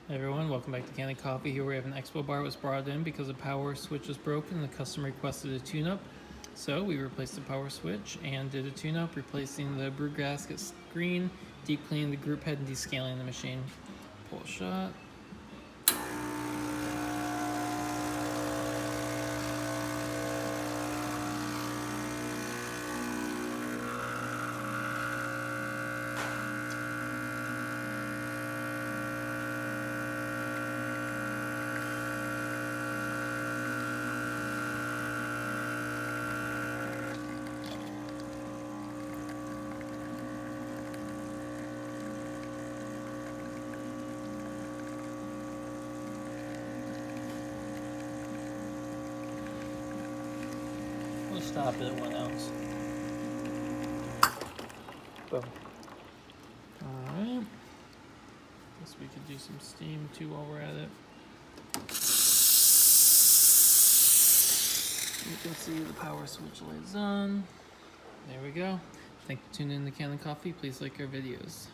Hey everyone, welcome back to Kanen Coffee. Here we have an Expobar was brought in because the power switch was broken and the customer requested a tune-up. So we replaced the power switch and did a tune-up, replacing the brew gasket screen, deep cleaning the group head, and descaling the machine. Pull shot. We'll stop it at 1 ounce. Boom. Alright. Guess we could do some steam too while we're at it. You can see the power switch lights on. There we go. Thank you for tuning in to Kanen Coffee. Please like our videos.